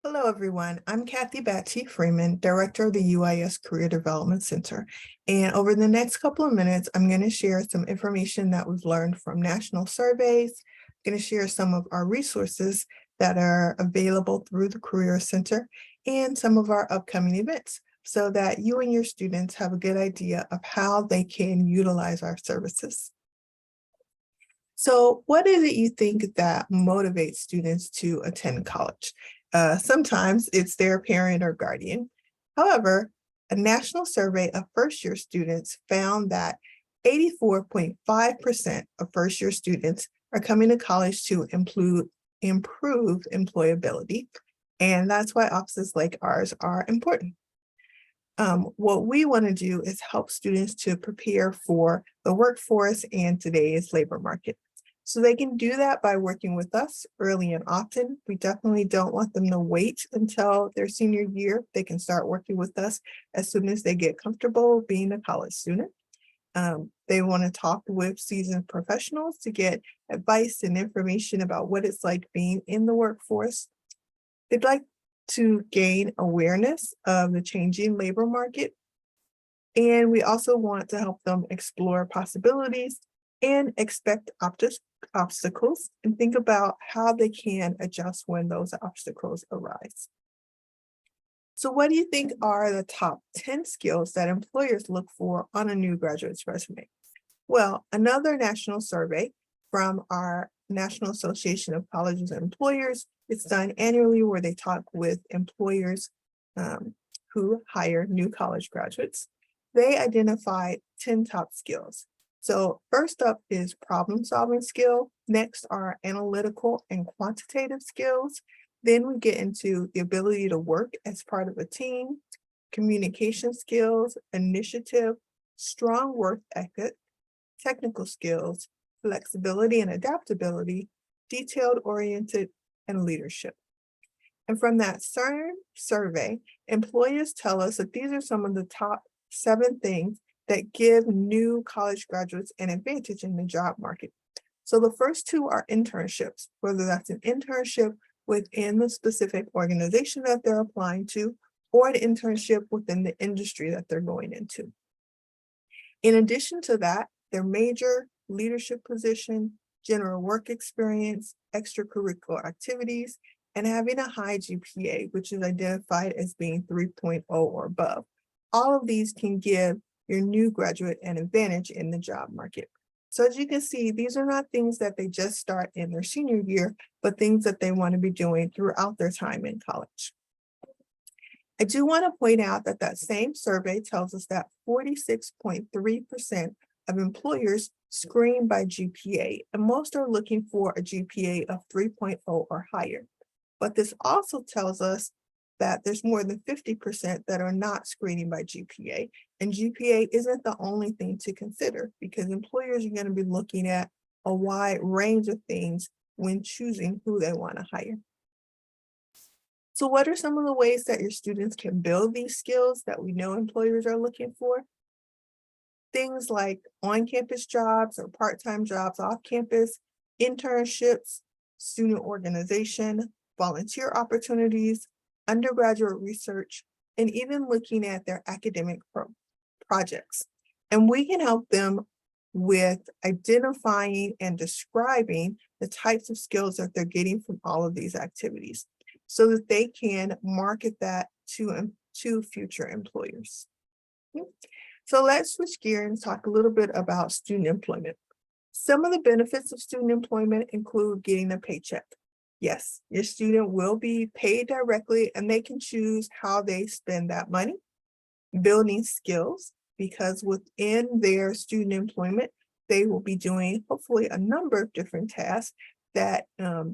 Hello, everyone. I'm Kathy Batty Freeman, Director of the UIS Career Development Center. And over the next couple of minutes, I'm going to share some information that we've learned from national surveys. I'm going to share some of our resources that are available through the Career Center and some of our upcoming events so that you and your students have a good idea of how they can utilize our services. So what is it you think that motivates students to attend college? Sometimes it's their parent or guardian. However, a national survey of first-year students found that 84.5% of first-year students are coming to college to improve employability, and that's why offices like ours are important. What we want to do is help students to prepare for the workforce and today's labor market. So they can do that by working with us early and often. We definitely don't want them to wait until their senior year. They can start working with us as soon as they get comfortable being a college student. They want to talk with seasoned professionals to get advice and information about what it's like being in the workforce. They'd like to gain awareness of the changing labor market. And we also want to help them explore possibilities and expect obstacles and think about how they can adjust when those obstacles arise. So what do you think are the top 10 skills that employers look for on a new graduate's resume? Well, another national survey from our National Association of Colleges and Employers, it's done annually where they talk with employers who hire new college graduates. They identified 10 top skills. So first up is problem-solving skill. Next are analytical and quantitative skills. Then we get into the ability to work as part of a team, communication skills, initiative, strong work ethic, technical skills, flexibility and adaptability, detailed-oriented, and leadership. And from that CERN survey, employers tell us that these are some of the top 7 things that give new college graduates an advantage in the job market. So the first 2 are internships, whether that's an internship within the specific organization that they're applying to, or an internship within the industry that they're going into. In addition to that, their major, leadership position, general work experience, extracurricular activities, and having a high GPA, which is identified as being 3.0 or above. All of these can give your new graduate an advantage in the job market. So as you can see, these are not things that they just start in their senior year, but things that they want to be doing throughout their time in college. I do want to point out that that same survey tells us that 46.3% of employers screen by GPA, and most are looking for a GPA of 3.0 or higher. But this also tells us that there's more than 50% that are not screening by GPA, and GPA isn't the only thing to consider because employers are going to be looking at a wide range of things when choosing who they want to hire. So what are some of the ways that your students can build these skills that we know employers are looking for? Things like on-campus jobs or part-time jobs off campus, internships, student organization, volunteer opportunities, undergraduate research, and even looking at their academic projects. And we can help them with identifying and describing the types of skills that they're getting from all of these activities so that they can market that to future employers. So let's switch gears and talk a little bit about student employment. Some of the benefits of student employment include getting a paycheck. Yes, your student will be paid directly and they can choose how they spend that money. Building skills, because within their student employment, they will be doing hopefully a number of different tasks that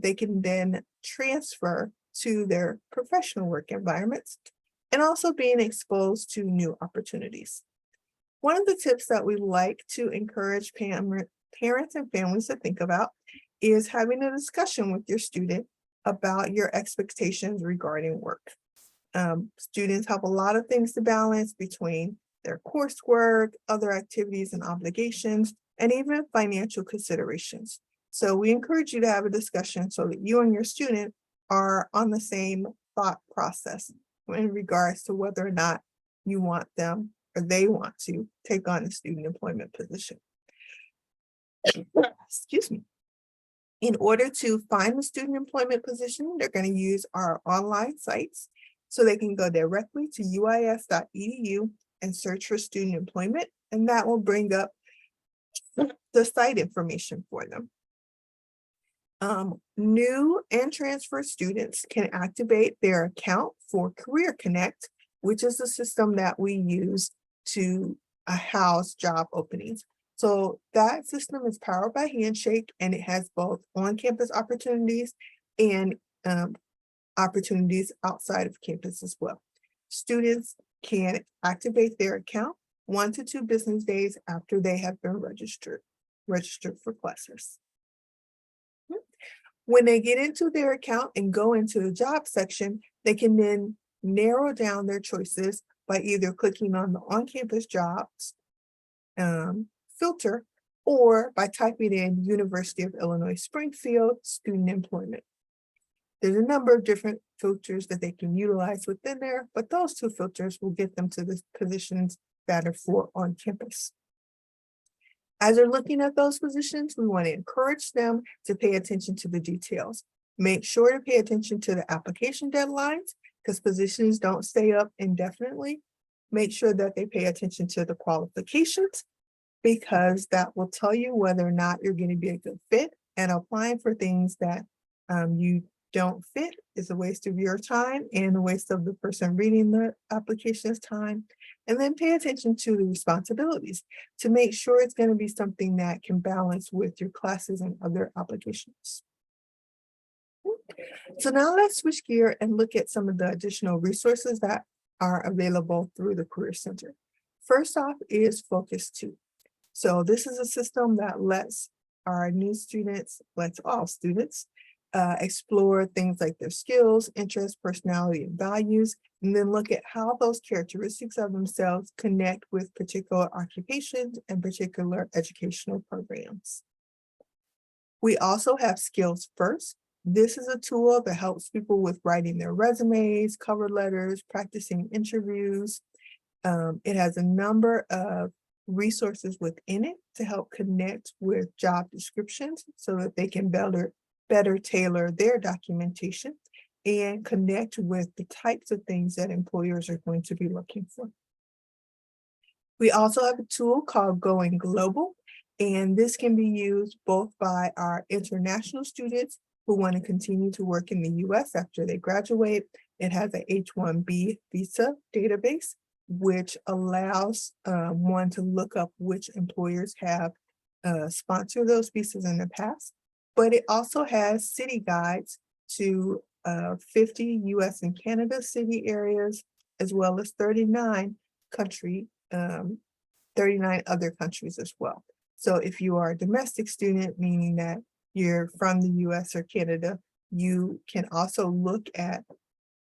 they can then transfer to their professional work environments, and also being exposed to new opportunities. One of the tips that we like to encourage parents and families to think about is having a discussion with your student about your expectations regarding work. Students have a lot of things to balance between their coursework, other activities and obligations, and even financial considerations. So we encourage you to have a discussion so that you and your student are on the same thought process in regards to whether or not you want them or they want to take on a student employment position. Excuse me. In order to find a student employment position, they're going to use our online sites. So they can go directly to uis.edu and search for student employment, and that will bring up the site information for them. New and transfer students can activate their account for Career Connect, which is the system that we use to house job openings. So that system is powered by Handshake, and it has both on-campus opportunities and opportunities outside of campus as well. Students can activate their account 1 to 2 business days after they have been registered for classes. When they get into their account and go into the job section, they can then narrow down their choices by either clicking on the on-campus jobs filter, or by typing in University of Illinois Springfield student employment. There's a number of different filters that they can utilize within there, but those 2 filters will get them to the positions that are for on campus. As they're looking at those positions, we want to encourage them to pay attention to the details. Make sure to pay attention to the application deadlines, because positions don't stay up indefinitely. Make sure that they pay attention to the qualifications, because that will tell you whether or not you're going to be a good fit. And applying for things that you don't fit is a waste of your time and a waste of the person reading the application's time. And then pay attention to the responsibilities to make sure it's going to be something that can balance with your classes and other applications. So now let's switch gear and look at some of the additional resources that are available through the Career Center. First off is Focus 2. So this is a system that lets our new students, lets all students explore things like their skills, interests, personality, and values, and then look at how those characteristics of themselves connect with particular occupations and particular educational programs. We also have Skills First. This is a tool that helps people with writing their resumes, cover letters, practicing interviews. It has a number of resources within it to help connect with job descriptions so that they can better tailor their documentation and connect with the types of things that employers are going to be looking for. We also have a tool called Going Global, and this can be used both by our international students who want to continue to work in the US after they graduate. It has a H-1B visa database, which allows one to look up which employers have sponsored those visas in the past. But it also has city guides to 50 US and Canada city areas, as well as 39 other countries as well. So if you are a domestic student, meaning that you're from the US or Canada, you can also look at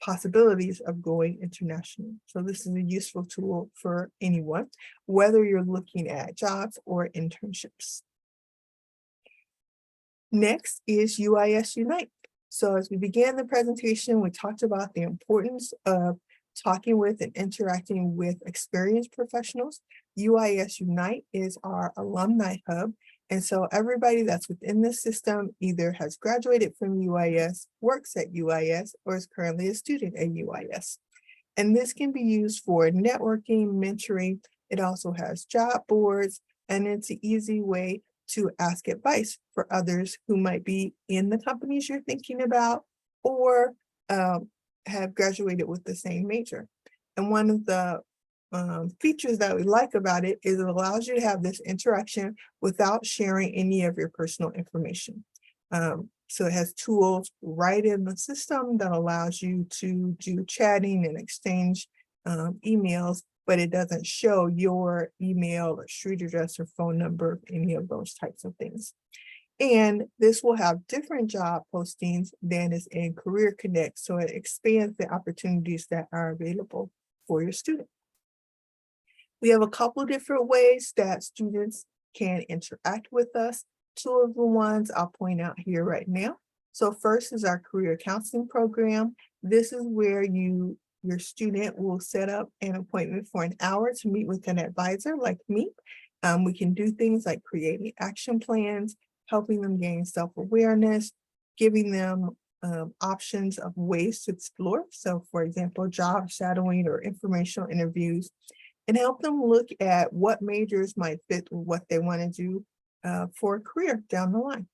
possibilities of going international. So this is a useful tool for anyone, whether you're looking at jobs or internships. Next is UIS Unite. So as we began the presentation, we talked about the importance of talking with and interacting with experienced professionals. UIS Unite is our alumni hub. And so everybody that's within the system either has graduated from UIS, works at UIS, or is currently a student at UIS. And this can be used for networking, mentoring. It also has job boards, and it's an easy way to ask advice for others who might be in the companies you're thinking about or have graduated with the same major. And one of the features that we like about it is it allows you to have this interaction without sharing any of your personal information. So it has tools right in the system that allows you to do chatting and exchange emails, but it doesn't show your email or street address or phone number, any of those types of things. And this will have different job postings than is in Career Connect, so it expands the opportunities that are available for your student. We have a couple of different ways that students can interact with us. Two of the ones I'll point out here right now. So first is our career counseling program. This is where your student will set up an appointment for an hour to meet with an advisor like me. We can do things like creating action plans, helping them gain self-awareness, giving them options of ways to explore. So for example, job shadowing or informational interviews, and help them look at what majors might fit with what they want to do for a career down the line.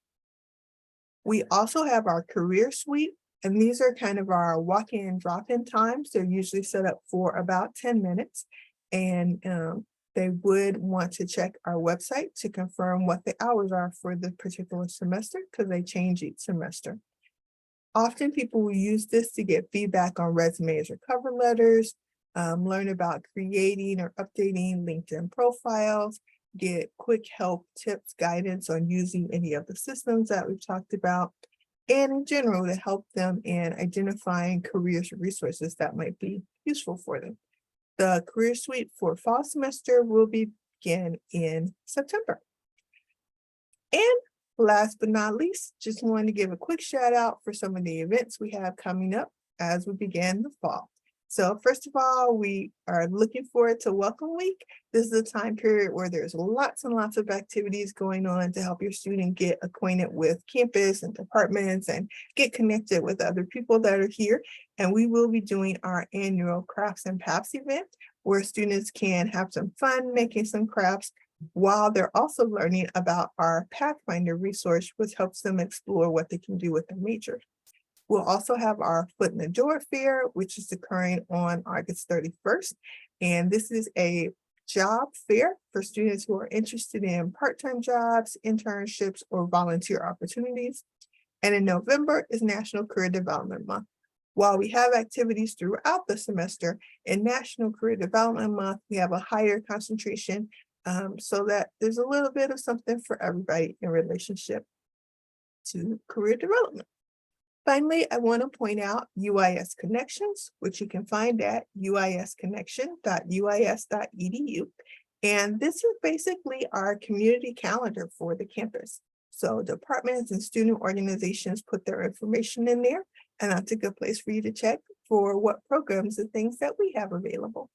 We also have our career suite, and these are kind of our walk-in and drop-in times. They're usually set up for about 10 minutes. And they would want to check our website to confirm what the hours are for the particular semester, because they change each semester. Often people will use this to get feedback on resumes or cover letters, learn about creating or updating LinkedIn profiles, get quick help, tips, guidance on using any of the systems that we've talked about, and in general to help them in identifying careers or resources that might be useful for them. The career suite for fall semester will begin in September. And last but not least, just wanted to give a quick shout out for some of the events we have coming up as we begin the fall. So first of all, we are looking forward to Welcome Week. This is a time period where there's lots and lots of activities going on to help your student get acquainted with campus and departments and get connected with other people that are here. And we will be doing our annual Crafts and Paths event, where students can have some fun making some crafts while they're also learning about our Pathfinder resource, which helps them explore what they can do with their major. We'll also have our Foot in the Door Fair, which is occurring on August 31st. And this is a job fair for students who are interested in part-time jobs, internships, or volunteer opportunities. And in November is National Career Development Month. While we have activities throughout the semester, in National Career Development Month, we have a higher concentration so that there's a little bit of something for everybody in relationship to career development. Finally, I want to point out UIS Connections, which you can find at uisconnection.uis.edu. And this is basically our community calendar for the campus. So departments and student organizations put their information in there, and that's a good place for you to check for what programs and things that we have available.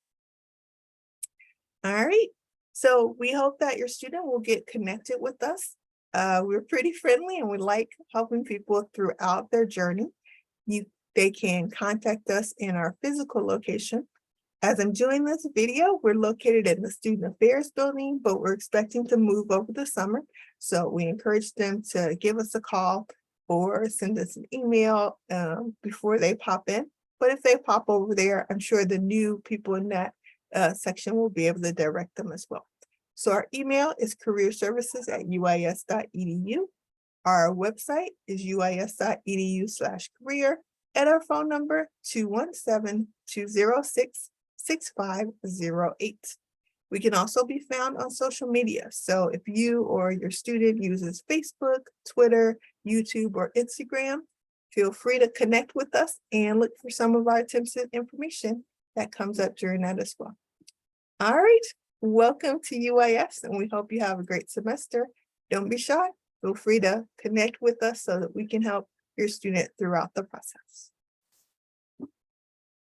All right, so we hope that your student will get connected with us. We're pretty friendly and we like helping people throughout their journey. They can contact us in our physical location. As I'm doing this video, we're located in the Student Affairs building, but we're expecting to move over the summer. So we encourage them to give us a call or send us an email before they pop in. But if they pop over there, I'm sure the new people in that section will be able to direct them as well. So our email is careerservices@uis.edu. Our website is uis.edu/career, and our phone number 217-206-6508. We can also be found on social media. So if you or your student uses Facebook, Twitter, YouTube, or Instagram, feel free to connect with us and look for some of our tips and information that comes up during that as well. All right. Welcome to UIS, and we hope you have a great semester. Don't be shy. Feel free to connect with us so that we can help your student throughout the process.